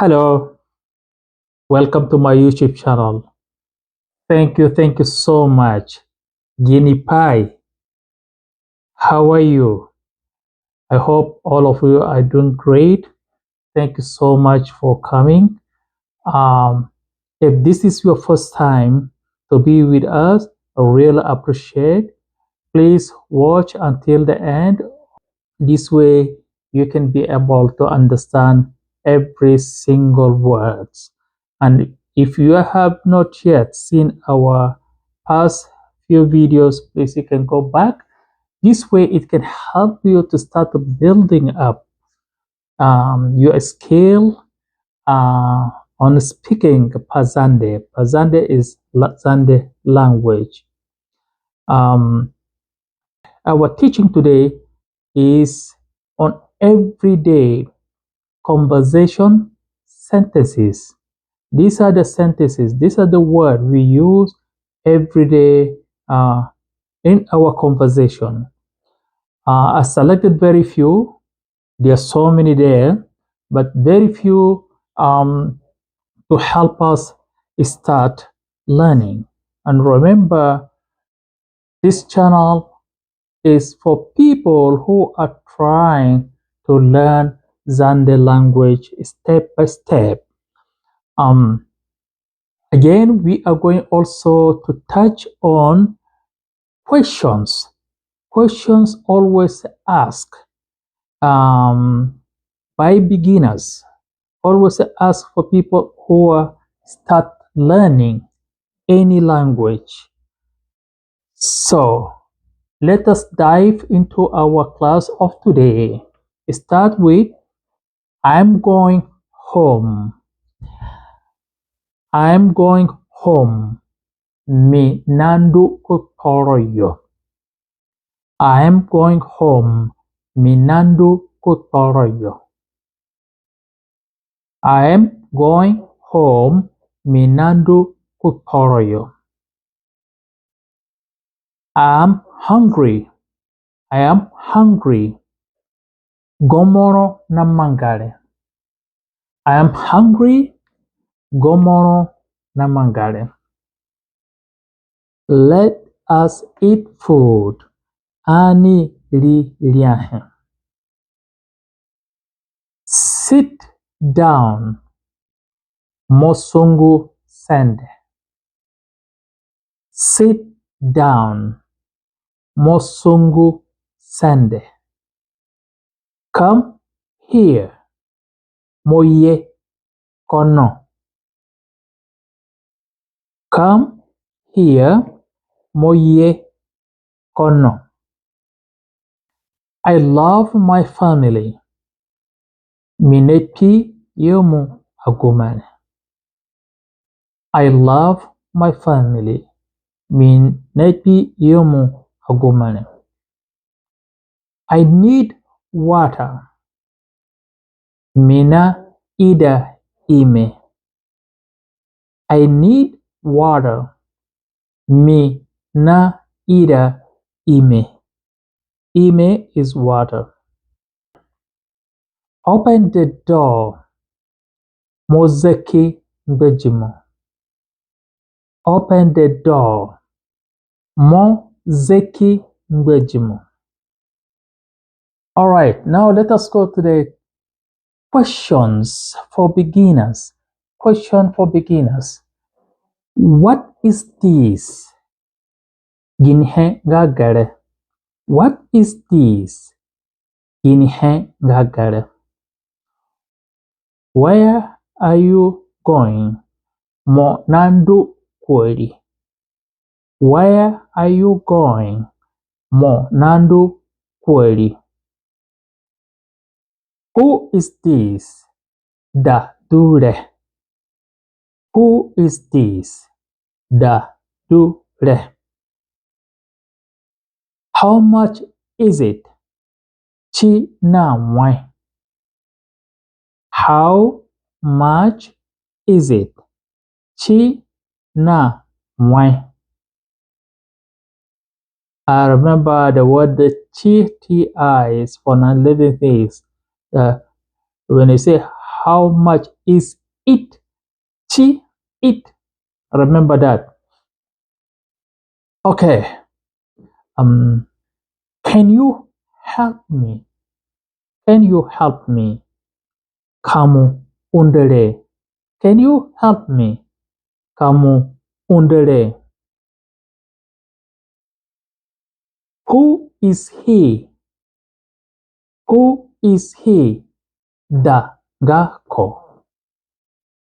Hello, welcome to my YouTube channel. Thank you so much. Guinea Pie, how are you? I hope all of you are doing great. Thank you so much for coming. Um, if this is your first time to be with us, I really appreciate. Please watch until the end. This way, you can be able to understand every single words. And if you have not yet seen our past few videos, please you can go back. This way, it can help you to start building up your skill on speaking Pazande. Pazande is Zande language. Um, our teaching today is on everyday conversation sentences. These are the sentences, these are the words we use every day in our conversation. I selected very few. There are so many there, but very few to help us start learning. And remember, this channel is for people who are trying to learn Zande language step by step. Um, Again, we are going also to touch on questions. Questions always asked by beginners. Always asked for people who are start learning any language. So let us dive into our class of today. Start with I'm going home. I'm going home. Mi nandu kutoroyo. I am going home. Minandu kutoroyo. I am going home. Minandu kutoroyo. I am hungry. I am hungry. Gomoro namangare. I am hungry. Gomoro namangare. Let us eat food. Ani li liahe. Sit down. Mosungu sende. Sit down. Mosungu sende. Come here. Moye kono. Come here. Moye kono. I love my family. Minepi yomu agumane. I love my family. Minepi yomu agumane. I need water. Mina ida ime. I need water. Mi na ida ime. Ime is water. Open the door. Mozeki mbejimo. Open the door. Mozeki mbejimo. All right, now let us go to the questions for beginners. Question for beginners. What is this? Ginhe gagare. What is this? Ginhe gagare. Where are you going? Mo nandu kweli. Where are you going? Mo nandu kweli. Who is this? Da dure. Who is this? Da dure. How much is it? Chi na mwe. How much is it? Chi na mwe. I remember the word the chi is for non-living things. When you say how much is it? Chi, it. Remember that. Okay. Um, can you help me? Can you help me? Kamu undere. Can you help me? Kamu undere. Who is he? Who is he? Da gako.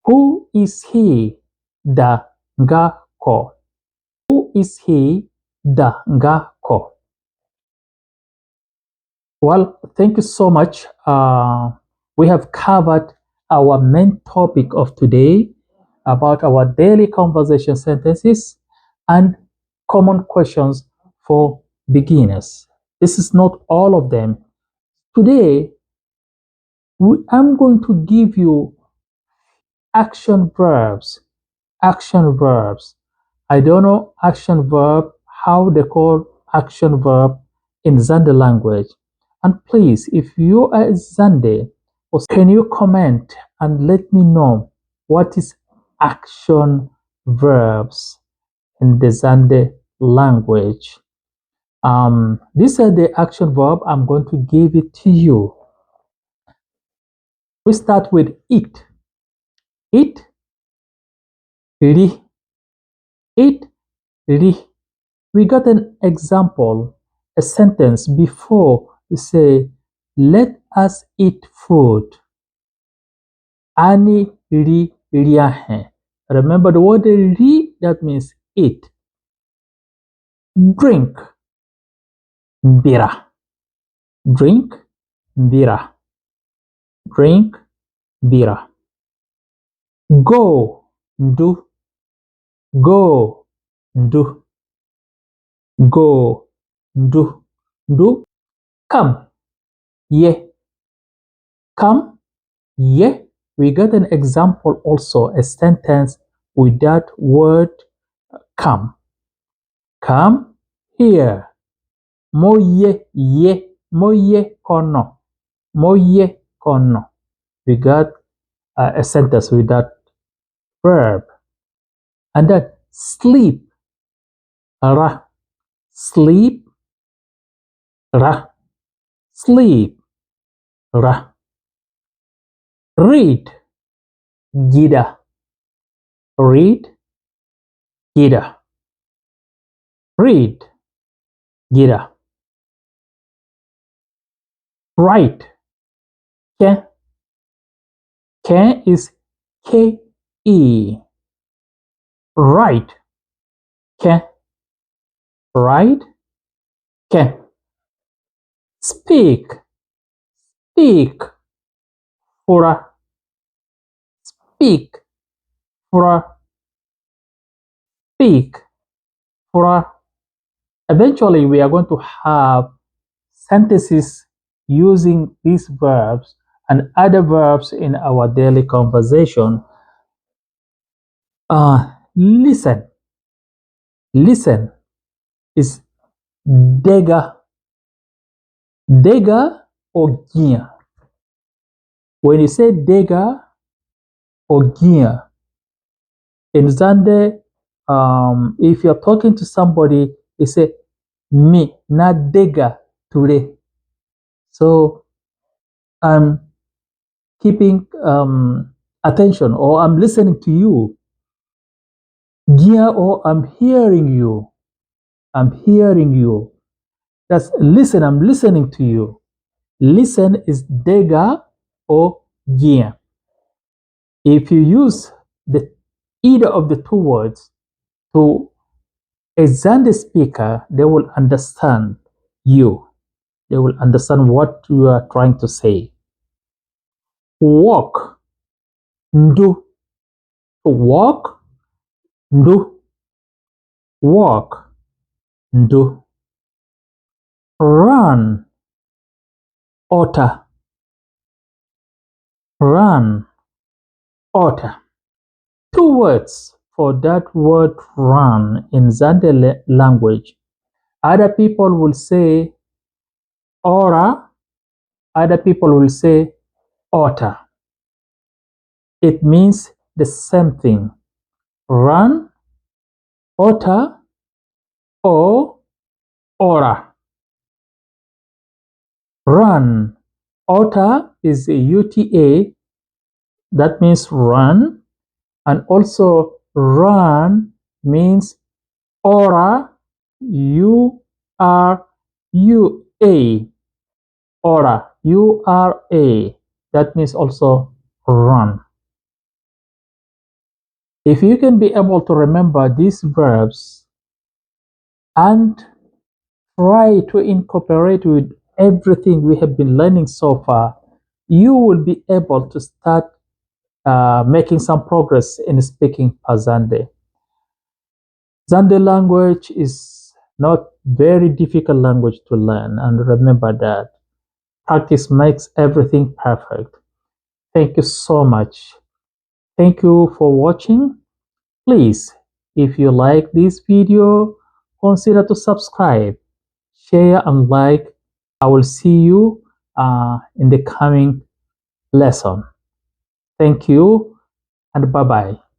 Who is he? Da gako. Who is he? Da gako. Well, thank you so much. We have covered our main topic of today about our daily conversation sentences and common questions for beginners. This is not all of them. Today, I'm going to give you action verbs. Action verbs. I don't know action verb, how they call action verb in Zande language. And please, if you are Zande, can you comment and let me know what is action verbs in the Zande language? These are the action verb. I'm going to give it to you. We start with it. It, ri. It, ri. We got an example, a sentence before we say, let us eat food. Ani ri riahe. Remember the word ri, that means eat. Drink, bira. Drink, bira. Drink, bira. Go, do. Go, do. Go, do. Do. Come, ye. Come, ye. We got an example also, a sentence with that word come. Come here. Moye ye. Moye kono. Moye kono. We got a sentence with that verb. And that sleep. Ra. Sleep. Ra. Sleep. Ra. Read. Gida. Read. Gida. Read. Gida. Write. Ke. Ke is K-E. Right. Ke. Right. Ke. Speak. Speak. Fura. Speak. Fura. Speak. Fura. Eventually, we are going to have sentences using these verbs and other verbs in our daily conversation. Listen. Listen is dega. Dega or gia. When you say dega or gia, in Zande, if you're talking to somebody, you say me na dega today. So I'm keeping attention, or I'm listening to you. Gia, or I'm hearing you. I'm hearing you. That's listen, I'm listening to you. Listen is dega or gia. If you use either of the two words to a Zande speaker, they will understand you. They will understand what you are trying to say. Walk. Ndu. Walk. Ndu. Walk. Ndu. Run. Otter. Run. Otter. Two words for that word run in Zande language. Other people will say ora. Other people will say otter. It means the same thing. Run, otter, or ora. Run. Otter is a UTA, that means run, and also run means ora, U-R-U-A. Ora, U-R-A. That means also run. If you can be able to remember these verbs and try to incorporate with everything we have been learning so far, you will be able to start making some progress in speaking Zande. Zande language is not very difficult language to learn, and remember that practice makes everything perfect. Thank you so much. Thank you for watching. Please, if you like this video, consider to subscribe, share, and like. I will see you in the coming lesson. Thank you and bye bye.